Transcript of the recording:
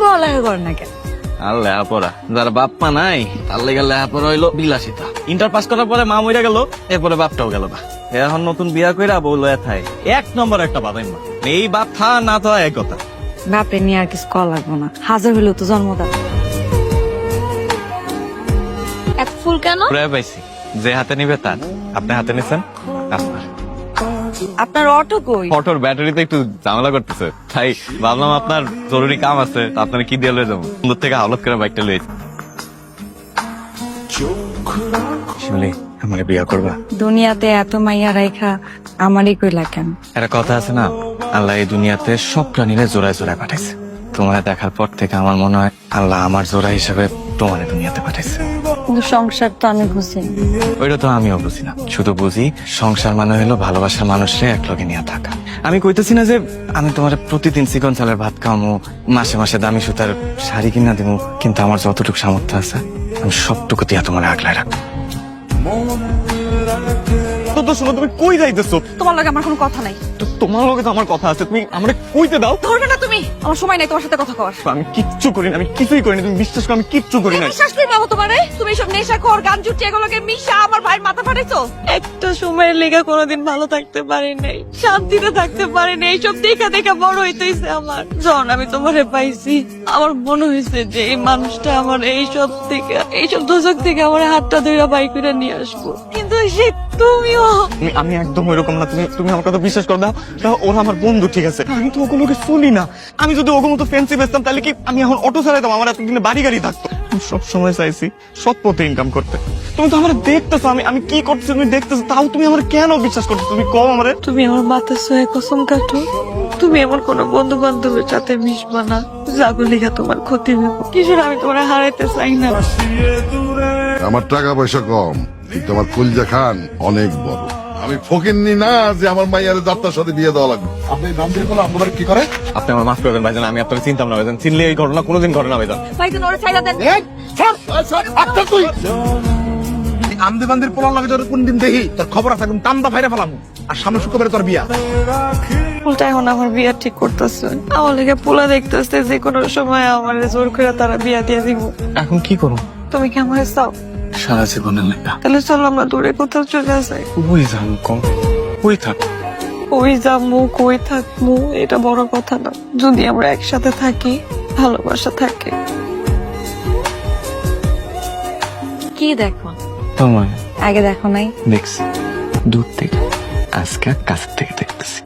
পড়ালেখা করেন না কেন? আর লেহাপড়া যারা বাপ মা নাই তার লেগে লেহাপড়া হইলো বিলাসিতা। ইন্টার পাস করার পরে মা মইরা গেল, এরপরে বাপটাও গেল না। এখন নতুন বিয়া কইরা বউ লয়া থাই এক নম্বর একটা বাদাই মা। এই বাপ থা না থা এক কথা। বাপরে নিয়ে আর কিছু করা লাগবো না, হাজার হইলেও তো জন্মদাতা। এক ফুল কেন? প্রায় পাইছি, যে হাতে নিবে তার। আপনি হাতে নিছেন আপনার। আপনার অটো কই? অটোর ব্যাটারিতে একটু ঝামেলা করতেছে, তাই ভাবলাম আপনার জরুরি কাম আছে, তা আপনার কি দিয়ে লয়ে যাবো। সুন্দর থেকে হাওলাত করে বাইকটা লয়ে। শিমলি, আমার বিয়া করবা? দুনিয়াতে এত মাইয়া রাইখা আমারই কইলা কেন? একটা কথা আছে না, আল্লাহ এই দুনিয়াতে সব প্রাণীরা জোড়ায় জোড়ায় পাঠাইছে। তোমার দেখার পর থেকে আমার মনে হয় আল্লাহ আমার জোড়া হিসেবে তোমার দুনিয়াতে পাঠাইছে। কিন্তু সংসার তো আমি বুঝি। ওইটা তো আমিও বুঝি না, শুধু বুঝি সংসার মানে হলো ভালোবাসার মানুষরে একলগে নিয়ে থাকা। আমি কইতেছি না যে আমি তোমার প্রতিদিন চিকন চালের ভাত খাওয়ামো, মাসে মাসে দামি সুতার শাড়ি কিনা দিব, কিন্তু আমার যতটুকু সামর্থ্য আছে আমি সবটুকু দিয়া তোমার আগলায় রাখবো। তো শোনো, তুমি কই যাইতেছো? তোমার লগে আমার কোনো কথা নাই। তোমার লগে তো আমার কথা আছে, তুমি আমারে কইতে দাও। ধরবে না তুমি, আমার সময় নাই তোমার সাথে কথা কওয়ার। আমি কিচ্ছু করি না, আমি কিছুই করি না, তুমি বিশ্বাস করো আমি কিচ্ছু করি না। বিশ্বাস করি বাবা তোমারে? তুমি সব নেশাখোর গান জুটি এগুলোকে মিশা আমার ভাইয়ের মাথা ফাটাইছো। একটা সময়ের লেগে কোনোদিন ভালো থাকতে পারি নাই, শান্তিতে থাকতে পারি নাই, এইসব দেখা দেখা বড় হইতেছে আমার। যখন আমি তোমারে পাইছি আমার মনে হয়েছে যে এই মানুষটা আমার এইসব থেকে, এইসব দোষক থেকে আমার হাতটা ধরে বাই করে নিয়ে আসবো, কিন্তু সে তুমিও। আমি একদম ওইরকম না, তুমি আমার কথা বিশ্বাস করো না। ওরা আমার বন্ধু, ঠিক আছে, আমি তো ওগুলোকে শুনি না। আমি যদি ওগুলো মতো ফ্যান্সি বেচতাম তাহলে কি আমি এখন অটো চালাইতাম? আমার এতদিনে বাড়ি গাড়ি থাকতো। আমি সব সময় চাইছি সৎ পথে ইনকাম করতে। তুমি তো আমার দেখতেছো আমি কি করছি, তুমি দেখতেছো, তাও তুমি আমার কেন বিশ্বাস করছো? তুমি কও আমারে। তুমি আমার মাথা সয়ে কসম কাটো, তুমি এমন কোন বন্ধু বান্ধবের সাথে মিশবা না যাগো লিখা তোমার ক্ষতি হবে। কিশোর, আমি তোমার হারাইতে চাই না। আমার টাকা পয়সা কম, কিন্তু আমার কলজা খান অনেক বড়। আমি ফকিন্নি না যে আমার মাইয়ার যাত্রার সাথে বিয়ে দেওয়া লাগবে। আপনি নাম দিয়ে বলো আপনার কি করে? আপনি আমার মাফ করবেন ভাইজান, আমি আপনাকে চিনতাম না ভাইজান। চিনলে এই ঘটনা কোনোদিন ঘটনা ভাইজান। ভাইজান ওরে ছাইড়া দেন। আচ্ছা তুই আমদি বান্দির পোলার লাগে তোর কোন দিন দেখি তোর খবর আছে, একদম টান্দা ভাইরা ফেলাম। আর সামনে শুক্রবারে তোর বিয়া। উল্টা এখন আমার বিয়া ঠিক করতেছে, আমার লেগে পোলা দেখতেছে, যে কোনো সময় আমার জোর করে তারা বিয়া দিয়ে দিব। এখন কি করবো? তুমি কি আমার চাও? সারা জীবনের লেখা। তাহলে চলো আমরা দূরে কোথাও চলে যাই। ওই যান কম, ওই থাক। কই যাবো কই থাকবো এটা বড় কথা না, যদি আমরা একসাথে থাকি, ভালোবাসা থাকে। কি দেখো? তোমার আগে দেখো নাই? দেখছি দূর থেকে, আজকে কাছ থেকে দেখতেছি।